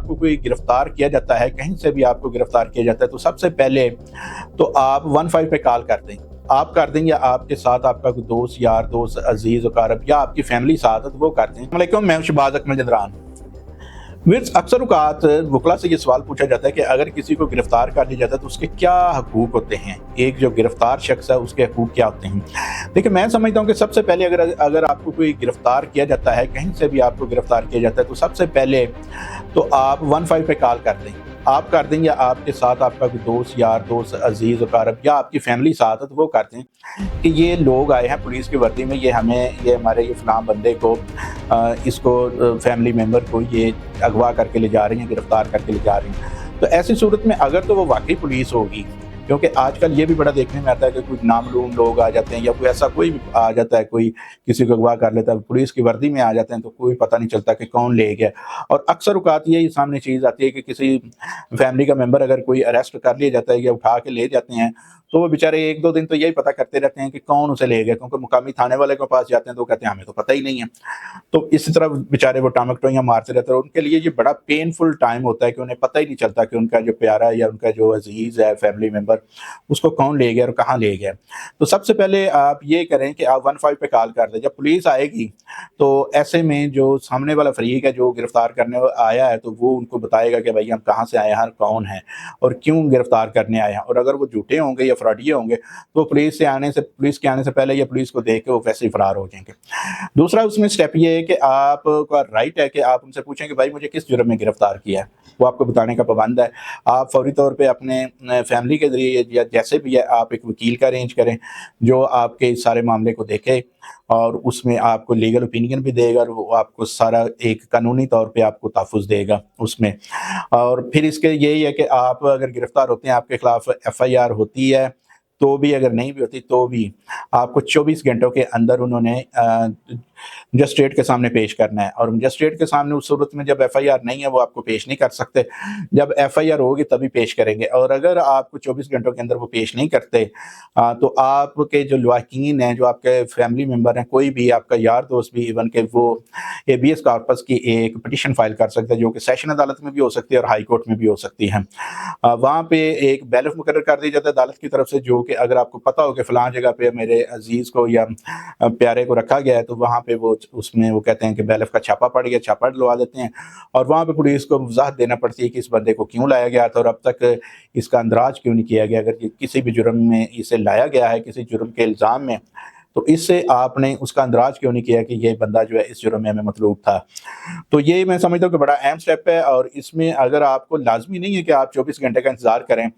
आपको कोई गिरफ्तार किया जाता है, कहीं से भी आपको गिरफ्तार किया जाता है, तो सबसे पहले तो आप 15 पे कॉल कर दें। आप कर दें या आपके साथ आपका कोई दोस्त, यार दोस्त, अजीज वकारब या आपकी फैमिली साथ है तो वो कर दें। अस्सलाम वालेकुम, मैं शहबाज अकमल जदरान। अक्सर औकात वकला से ये सवाल पूछा जाता है कि अगर किसी को गिरफ्तार कर लिया जाता है तो उसके क्या हकूक होते हैं, एक जो गिरफ्तार शख्स है उसके हकूक क्या होते हैं। देखिए, मैं समझता हूँ कि सबसे पहले अगर आपको कोई गिरफ्तार किया जाता है, कहीं से भी आपको गिरफ्तार किया जाता है, तो सबसे पहले तो आप 15 पे कॉल कर दें। आप कर दें या आपके साथ आपका कोई दोस्त, यार दोस्त, अजीज वकारब या आपकी फैमिली साथ है तो वो कर दें कि ये लोग आए हैं पुलिस की वर्दी में, ये हमारे ये फलां बंदे को इसको फैमिली मेम्बर को ये अगवा करके ले जा रही हैं, गिरफ्तार करके ले जा रही हैं। तो ऐसी सूरत में अगर तो वो वाकई पुलिस होगी, क्योंकि आजकल ये भी बड़ा देखने में आता है कि कुछ नामालूम लोग आ जाते हैं या कोई ऐसा कोई आ जाता है, कोई किसी को अगवा कर लेता है, पुलिस की वर्दी में आ जाते हैं तो कोई पता नहीं चलता कि कौन ले गया। और अक्सर औकात यही सामने चीज़ आती है कि किसी फैमिली का मेंबर अगर कोई अरेस्ट कर लिया जाता है या उठा के ले जाते हैं तो वो बेचारे 1-2 दिन तो यही पता करते रहते हैं कि कौन उसे ले गया, क्योंकि मुकामी थाने वाले के पास जाते हैं तो कहते हैं हमें तो पता ही नहीं है। तो इसी तरह बेचारे वो टामकटोइयाँ मारते रहते हैं। उनके लिए ये बड़ा पेनफुल टाइम होता है कि उन्हें पता ही नहीं चलता कि उनका जो प्यारा या उनका जो अजीज़ है फैमिली मेम्बर, उसको कौन ले गया और कहाँ ले गया। तो सबसे पहले आप ये करें कि आप 15 पे कॉल कर दें। जब पुलिस आएगी तो ऐसे में जो सामने वाला फरीक है जो गिरफ्तार करने आया है तो वो उनको बताएगा कि भाई हम कहाँ से आए हैं, कौन है और क्यों गिरफ्तार करने आए हैं। और अगर वो झूठे होंगे या फ्रॉडिये होंगे तो पुलिस के आने से पहले या पुलिस को देख के वो वैसे ही फरार हो जाएंगे। दूसरा उसमें स्टेप ये है कि आपका राइट है कि आप उनसे पूछें कि भाई मुझे किस जुर्म में गिरफ्तार किया है, वो आपको बताने का पाबंद है। आप फौरी तौर पे अपने फैमिली के ज़रिए या जैसे भी है आप एक वकील का अरेंज करें जो आपके इस सारे मामले को देखे और उसमें आपको लीगल ओपिनियन भी देगा और वो आपको सारा एक कानूनी तौर पे आपको तहफ़्फ़ुज़ देगा उसमें। और फिर इसके यही है कि आप अगर गिरफ़्तार होते हैं, आपके ख़िलाफ़ FIR होती है तो भी, अगर नहीं भी होती तो भी आपको 24 घंटों के अंदर उन्होंने मजिस्ट्रेट के सामने पेश करना है। और मजिस्ट्रेट के सामने उस सूरत में जब FIR नहीं है वो आपको पेश नहीं कर सकते, जब FIR होगी तभी पेश करेंगे। और अगर आपको 24 घंटों के अंदर वो पेश नहीं करते तो आपके जो लवाकिन हैं, जो आपके फैमिली मेम्बर हैं, कोई भी आपका यार दोस्त भी, इवन के वो हेबियस कॉर्पस की एक पिटीशन फाइल कर सकता है जो कि सेशन अदालत में भी हो सकती है और हाई कोर्ट में भी हो सकती है। वहाँ पे एक बैलेफ मुकर्रर कर दिया जाता है अदालत की तरफ से, जो कि अगर आपको पता हो कि फ़लाँ जगह पे मेरे अजीज़ को या प्यारे को रखा गया है तो वहाँ पे वो उसमें वो कहते हैं कि बैलेफ का छापा पड़ गया, छापा डलवा देते हैं। और वहाँ पे पुलिस को वज़ाहत देना पड़ती है कि इस बंदे को क्यों लाया गया था और अब तक इसका अंदराज क्यों नहीं किया गया। अगर किसी भी जुर्म में इसे लाया गया है, किसी जुर्म के इल्ज़ाम में, तो इससे आपने उसका अंदराज क्यों नहीं किया कि ये बंदा जो है इस जुर्म में हमें मतलूब था। तो ये मैं समझता हूँ कि बड़ा अहम स्टेप है। और इसमें अगर आपको लाज़मी नहीं है कि आप 24 घंटे का इंतज़ार करें,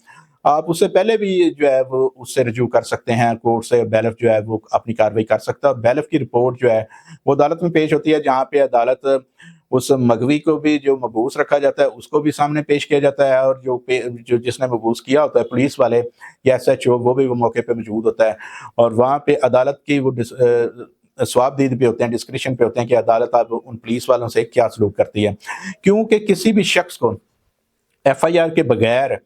आप उससे पहले भी जो है वो उससे रजू कर सकते हैं कोर्ट से। बैलेफ जो है वो अपनी कार्रवाई कर सकता है और बैलेफ की रिपोर्ट जो है वो अदालत में पेश होती है, जहाँ पे अदालत उस मगवी को भी, जो मबूस रखा जाता है, उसको भी सामने पेश किया जाता है। और जो जिसने मबूस किया होता है, पुलिस वाले या SHO, वो भी वो मौके पे मौजूद होता है। और वहाँ पे अदालत की वो स्वाबदीद पे होते हैं, डिस्क्रिशन पे होते हैं कि अदालत अब उन पुलिस वालों से क्या सलूक करती है। क्योंकि किसी भी शख्स को FIR के बगैर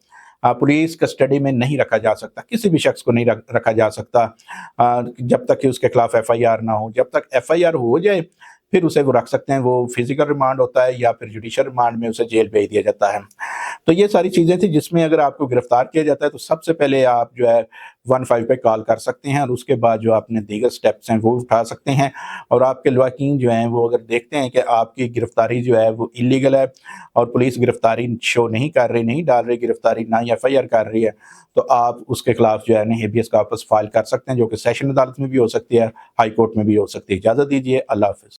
पुलिस कस्टडी में नहीं रखा जा सकता, किसी भी शख्स को नहीं रखा जा सकता जब तक कि उसके खिलाफ FIR ना हो। जब तक FIR हो जाए फिर उसे वो रख सकते हैं, वो फिजिकल रिमांड होता है या फिर जुडिशियल रिमांड में उसे जेल भेज दिया जाता है। तो ये सारी चीज़ें थी जिसमें अगर आपको गिरफ्तार किया जाता है तो सबसे पहले आप जो है 15 पे कॉल कर सकते हैं और उसके बाद जो आपने दीगर स्टेप्स हैं वो उठा सकते हैं। और आपके लवाकिन जो हैं वो अगर देखते हैं कि आपकी गिरफ्तारी जो है वो इलीगल है और पुलिस गिरफ्तारी शो नहीं कर रही, नहीं डाल रही गिरफ्तारी, ना ही FIR कर रही है, तो आप उसके खिलाफ जो है ना हेबियस कॉर्पस फाइल कर सकते हैं, जो कि सेशन अदालत में भी हो सकती है, हाई कोर्ट में भी हो सकती है। इजाज़त दीजिए, अल्लाह हाफ़िज़।